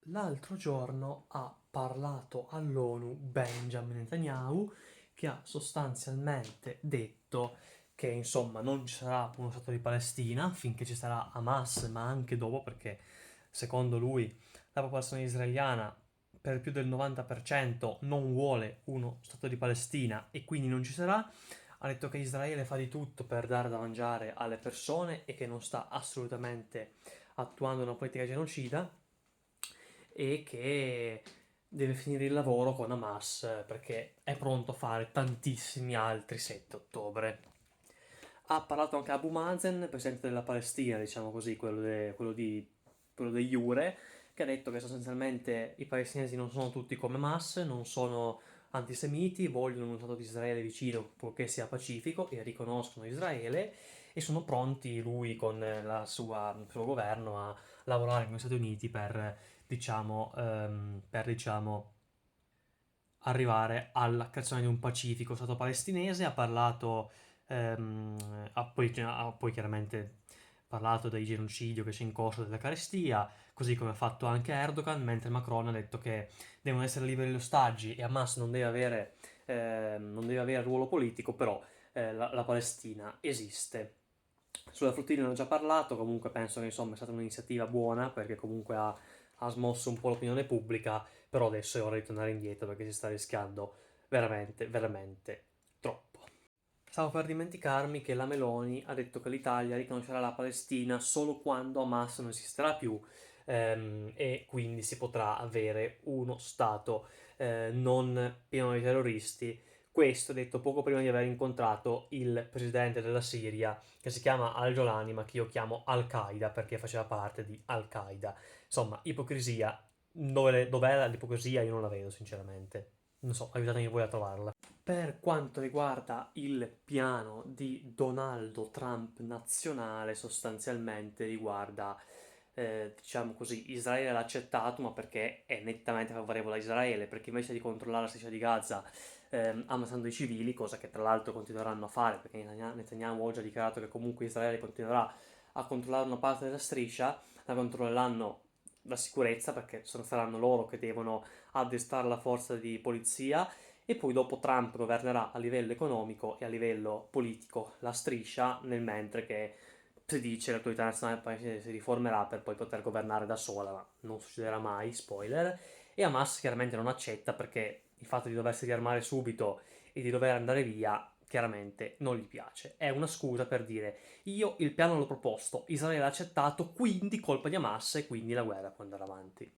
L'altro giorno ha parlato all'ONU Benjamin Netanyahu, che ha sostanzialmente detto che insomma non ci sarà uno Stato di Palestina finché ci sarà Hamas, ma anche dopo, perché secondo lui la popolazione israeliana per più del 90% non vuole uno Stato di Palestina e quindi non ci sarà. Ha detto che Israele fa di tutto per dare da mangiare alle persone e che non sta assolutamente attuando una politica genocida e che deve finire il lavoro con Hamas perché è pronto a fare tantissimi altri 7 ottobre. Ha parlato anche Abu Mazen, presidente della Palestina, diciamo così, quello di Jure, che ha detto che sostanzialmente i palestinesi non sono tutti come Hamas, non sono antisemiti, vogliono uno Stato di Israele vicino purché sia pacifico e riconoscono Israele e sono pronti lui con il suo governo a lavorare con gli Stati Uniti per arrivare alla creazione di un pacifico Stato palestinese. Ha parlato, ha poi chiaramente parlato del genocidio che c'è in corso della carestia, così come ha fatto anche Erdogan, mentre Macron ha detto che devono essere liberi gli ostaggi e Hamas non deve avere ruolo politico, però la Palestina esiste. Sulla flottiglia ne ho già parlato, comunque penso che insomma è stata un'iniziativa buona perché comunque ha smosso un po' l'opinione pubblica, però adesso è ora di tornare indietro perché si sta rischiando veramente, veramente troppo. Stavo per dimenticarmi che la Meloni ha detto che l'Italia riconoscerà la Palestina solo quando Hamas non esisterà più, e quindi si potrà avere uno Stato non pieno di terroristi. Questo detto poco prima di aver incontrato il presidente della Siria, che si chiama Al-Jolani, ma che io chiamo Al-Qaeda perché faceva parte di Al-Qaeda. Insomma, ipocrisia. Dov'è l'ipocrisia? Io non la vedo, sinceramente. Non so, aiutatemi voi a trovarla. Per quanto riguarda il piano di Donaldo Trump nazionale, sostanzialmente riguarda, diciamo così, Israele l'ha accettato, ma perché è nettamente favorevole a Israele, perché invece di controllare la striscia di Gaza, ammazzando i civili, cosa che tra l'altro continueranno a fare, perché Netanyahu ha già dichiarato che comunque Israele continuerà a controllare una parte della striscia, la controlleranno la sicurezza, perché saranno loro che devono addestrare la forza di polizia e poi dopo Trump governerà a livello economico e a livello politico la striscia, nel mentre che si dice l'autorità nazionale del paese si riformerà per poi poter governare da sola, ma non succederà mai, spoiler. E Hamas chiaramente non accetta perché il fatto di doversi riarmare subito e di dover andare via chiaramente non gli piace. È una scusa per dire io il piano l'ho proposto, Israele l'ha accettato, quindi colpa di Hamas e quindi la guerra può andare avanti.